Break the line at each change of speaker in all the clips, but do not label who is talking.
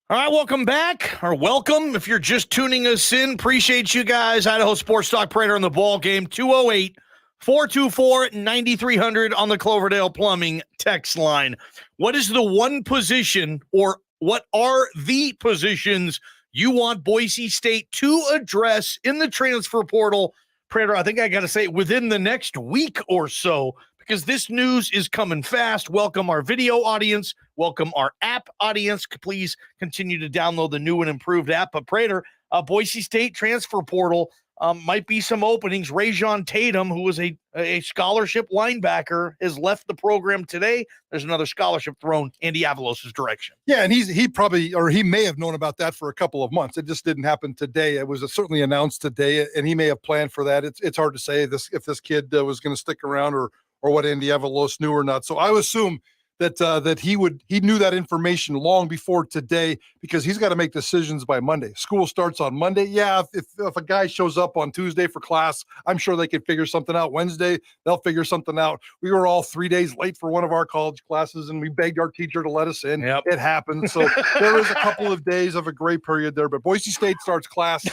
All right, welcome back, or welcome if you're just tuning us in. Appreciate you guys. Idaho Sports Talk, Prater on the ball game. 208-424-9300 on the Cloverdale Plumbing text line. What is the one position, or what are the positions you want Boise State to address in the transfer portal? Prater, I think I got to say within the next week or so, because this news is coming fast. Welcome our video audience. Welcome our app audience. Please continue to download the new and improved app. But Prater, Boise State transfer portal might be some openings. Rajon Tatum, who was a scholarship linebacker, has left the program today. There's another scholarship thrown Andy Avalos' direction.
Yeah, and he may have known about that for a couple of months. It just didn't happen today. It was certainly announced today, and he may have planned for that. It's hard to say if this kid was going to stick around or what Andy Avalos knew or not. So I would assume that he knew that information long before today, because he's got to make decisions by Monday. School starts on Monday. Yeah, if a guy shows up on Tuesday for class, I'm sure they could figure something out. Wednesday, they'll figure something out. We were all 3 days late for one of our college classes, and we begged our teacher to let us in.
Yep.
It happened. So there is a couple of days of a gray period there. But Boise State starts class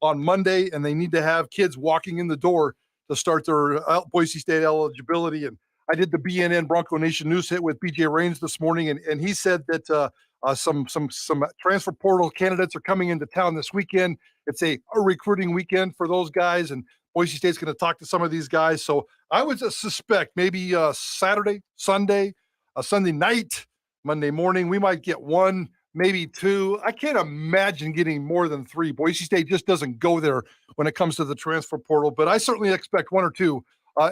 on Monday, and they need to have kids walking in the door to start their Boise State eligibility. And I did the BNN Bronco Nation News hit with BJ Raines this morning, and he said that some transfer portal candidates are coming into town this weekend. It's a recruiting weekend for those guys, and Boise State's going to talk to some of these guys. So I would suspect maybe Saturday, Sunday, Sunday night, Monday morning, we might get one, maybe two. I can't imagine getting more than three. Boise State just doesn't go there when it comes to the transfer portal, but I certainly expect one or two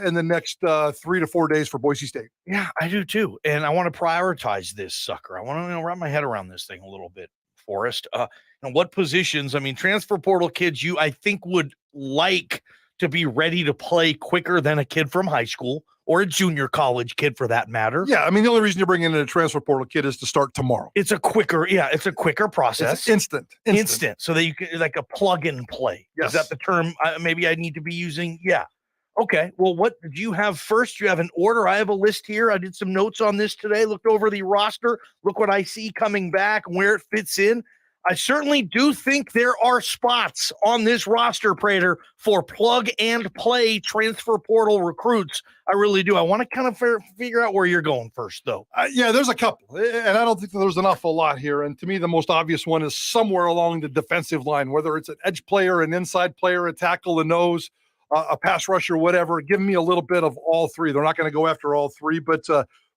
in the next 3 to 4 days for Boise State.
Yeah, I do too. And I want to prioritize this sucker. I want to wrap my head around this thing a little bit, Forrest. And what positions, I mean, transfer portal kids I think would like to be ready to play quicker than a kid from high school or a junior college kid for that matter.
Yeah, I mean, the only reason you're bringing in a transfer portal kid is to start tomorrow.
It's a quicker process.
It's
instant. So that you can, like a plug and play.
Yes.
Is that the term maybe I need to be using? Yeah. Okay, well, what do you have first? Do you have an order? I have a list here. I did some notes on this today, looked over the roster, look what I see coming back, where it fits in. I certainly do think there are spots on this roster, Prater, for plug and play transfer portal recruits. I really do. I want to kind of figure out where you're going first, though.
Yeah, there's a couple, and I don't think there's an awful lot here. And to me, the most obvious one is somewhere along the defensive line, whether it's an edge player, an inside player, a tackle, a nose, a pass rusher, whatever. Give me a little bit of all three. They're not going to go after all three, but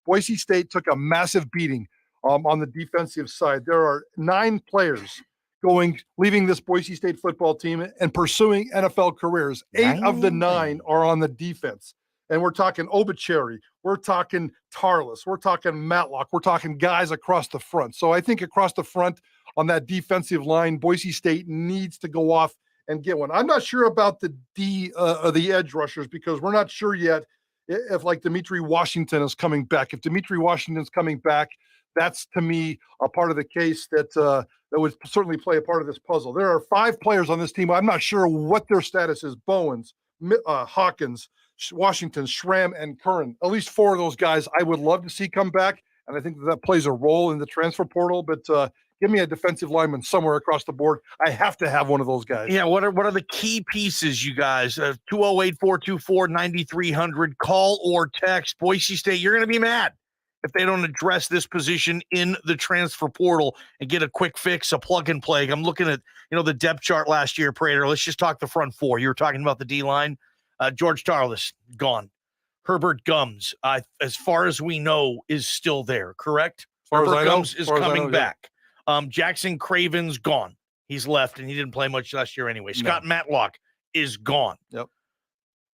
Boise State took a massive beating on the defensive side. There are 9 players leaving this Boise State football team and pursuing NFL careers. 8 of the 9 are on the defense. And we're talking Obacheri, we're talking Tarlis, we're talking Matlock, we're talking guys across the front. So I think across the front on that defensive line, Boise State needs to go off and get one. I'm not sure about the edge rushers, because we're not sure yet if like Dimitri Washington is coming back. If Dimitri Washington's coming back, that's to me a part of the case that would certainly play a part of this puzzle. There are 5 players on this team. I'm not sure what their status is. Bowens, Hawkins, Washington, Schramm, and Curran. At least 4 of those guys I would love to see come back, and I think that plays a role in the transfer portal. But give me a defensive lineman somewhere across the board. I have to have one of those guys.
Yeah, what are the key pieces, you guys? 208-424-9300. Call or text. Boise State, you're going to be mad if they don't address this position in the transfer portal and get a quick fix, a plug and play. I'm looking at the depth chart last year, Prater. Let's just talk the front 4. You were talking about the D-line. George Tarlis, gone. Herbert Gums, as far as we know, is still there, correct? Herbert Gums is coming back. Jackson Craven's gone. He's left, and he didn't play much last year anyway. Scott Matlock is gone.
Yep.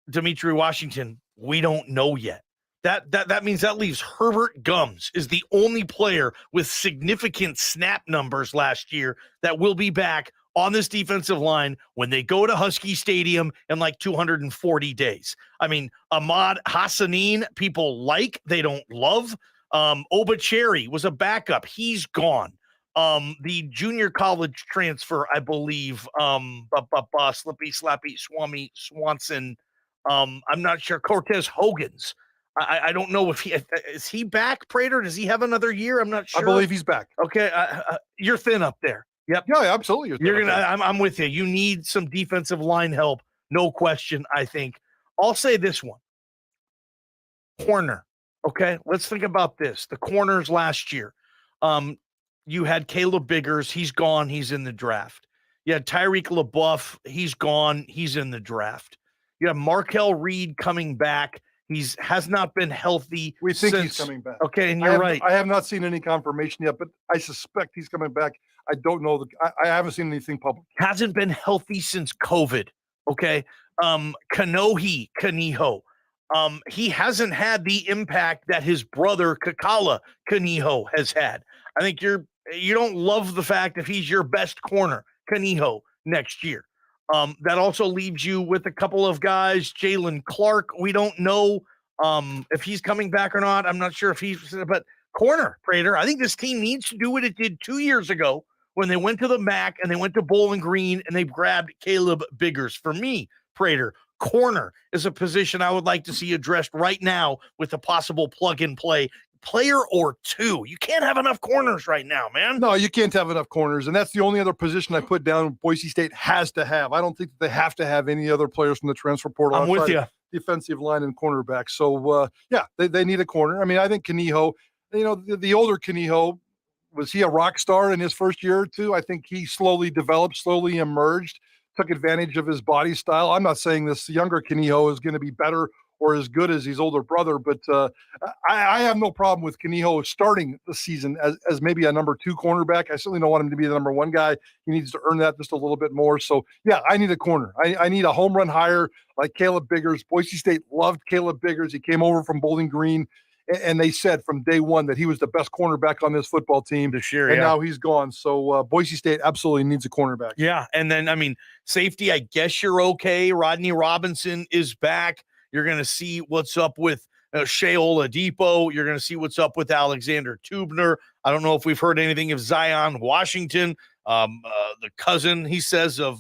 Dimitri Washington, we don't know yet. That means that leaves Herbert Gums is the only player with significant snap numbers last year that will be back on this defensive line when they go to Husky Stadium in like 240 days. I mean, Ahmad Hassanin, people they don't love. Obacheri was a backup. He's gone. The junior college transfer, I believe, Slippy Slappy Swami Swanson. I'm not sure. Cortez Hogan's I don't know if is he back, Prater? Does he have another year? I'm not sure.
I believe he's back.
Okay, you're thin up there. Yep.
Yeah, absolutely.
You're gonna. I'm with you. You need some defensive line help, no question. I think. I'll say this one. Corner. Okay, let's think about this. The corners last year. You had Caleb Biggers. He's gone. He's in the draft. You had Tyreek LaBeouf. He's gone. He's in the draft. You have Markel Reed coming back. Has not been healthy.
We think he's coming back.
Okay, and you're right.
I have not seen any confirmation yet, but I suspect he's coming back. I don't know. I haven't seen anything public.
Hasn't been healthy since COVID. Okay. Kaniho. He hasn't had the impact that his brother Kakala Kaniho has had. I think you don't love the fact if he's your best corner, Kaniho, next year. That also leaves you with a couple of guys, Jalen Clark. We don't know if he's coming back or not. I'm not sure but corner, Prater. I think this team needs to do what it did 2 years ago when they went to the MAC and they went to Bowling Green and they grabbed Caleb Biggers. For me, Prater, corner is a position I would like to see addressed right now with a possible plug-and-play player or two. You can't have enough corners right now, man.
No, you can't have enough corners, and that's the only other position I put down Boise State has to have. I don't think that they have to have any other players from the transfer portal.
I'm with you.
Defensive line and cornerback. So, they need a corner. I mean, I think Kaniho, the older Kaniho, was he a rock star in his first year or two? I think he slowly developed, slowly emerged, took advantage of his body style. I'm not saying this younger Kaniho is going to be better or as good as his older brother, but I have no problem with Kaniho starting the season as maybe a number 2 cornerback. I certainly don't want him to be the number 1 guy. He needs to earn that just a little bit more. So, yeah, I need a corner. I need a home run hire like Caleb Biggers. Boise State loved Caleb Biggers. He came over from Bowling Green, and they said from day one that he was the best cornerback on this football team
this year,
and now he's gone. So Boise State absolutely needs a cornerback.
Yeah, and then, I mean, safety, I guess you're okay. Rodney Robinson is back. You're going to see what's up with Shea Oladipo. You're going to see what's up with Alexander Tubner. I don't know if we've heard anything of Zion Washington. The cousin, he says, of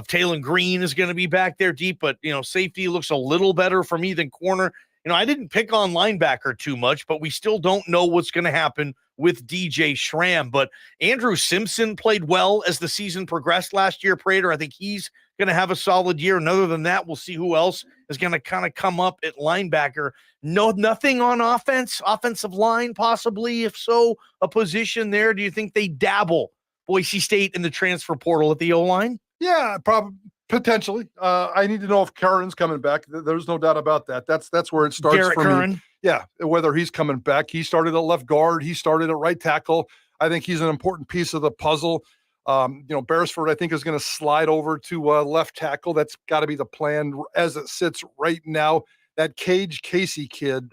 Taylon Green is going to be back there deep, but, safety looks a little better for me than corner. I didn't pick on linebacker too much, but we still don't know what's going to happen with DJ Schramm. But Andrew Simpson played well as the season progressed last year, Prater. I think he's going to have a solid year. And other than that, we'll see who else is going to kind of come up at linebacker. No, nothing on offensive line, possibly. If so, a position there. Do you think they dabble Boise State in the transfer portal at the O-line?
Yeah, probably. Potentially. I need to know if Curran's coming back. There's no doubt about that. That's where it starts
Garrett
for
Curran.
me. Yeah, whether he's coming back. He started at left guard. He started at right tackle. I think he's an important piece of the puzzle. Beresford, I think, is going to slide over to left tackle. That's got to be the plan as it sits right now. That Cage Casey kid,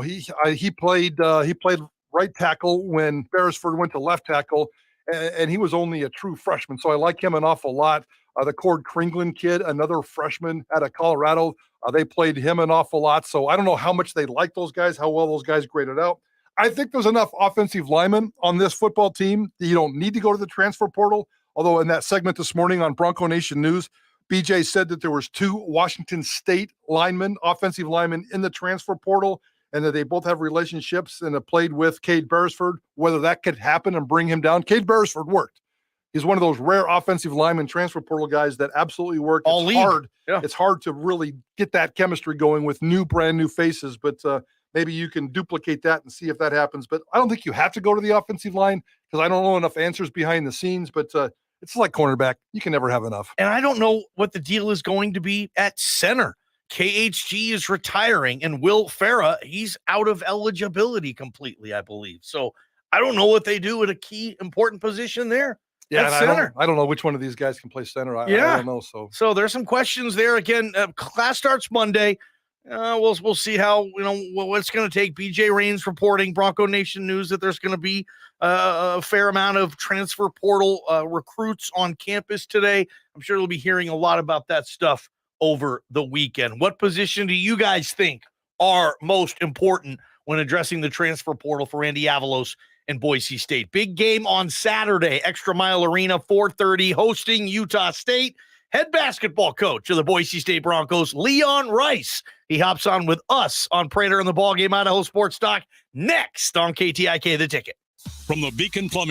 he played right tackle when Beresford went to left tackle, and he was only a true freshman. So I like him an awful lot. The Cord Kringlen kid, another freshman out of Colorado, they played him an awful lot. So I don't know how much they like those guys, how well those guys graded out. I think there's enough offensive linemen on this football team that you don't need to go to the transfer portal. Although in that segment this morning on Bronco Nation News, BJ said that there was 2 Washington State offensive linemen in the transfer portal, and that they both have relationships and have played with Cade Beresford. Whether that could happen and bring him down, Cade Beresford worked. He's one of those rare offensive lineman transfer portal guys that absolutely work. It's hard. Yeah. It's hard to really get that chemistry going with brand new faces, but maybe you can duplicate that and see if that happens. But I don't think you have to go to the offensive line because I don't know enough answers behind the scenes, but it's like cornerback. You can never have enough.
And I don't know what the deal is going to be at center. KHG is retiring, and Will Farah, he's out of eligibility completely, I believe. So I don't know what they do at a key important position there.
Yeah, I don't know which one of these guys can play center. I don't know.
So there's some questions there. Again, class starts Monday. We'll see how what's going to take. BJ Rains reporting Bronco Nation News that there's going to be a fair amount of transfer portal recruits on campus today. I'm sure we'll be hearing a lot about that stuff over the weekend. What position do you guys think are most important when addressing the transfer portal for Andy Avalos and Boise State? Big game on Saturday, Extra Mile Arena, 4:30, hosting Utah State. Head basketball coach of the Boise State Broncos, Leon Rice. He hops on with us on Prater and the Ballgame, Idaho Sports Talk, next on KTIK The Ticket.
From the Beacon Plumbing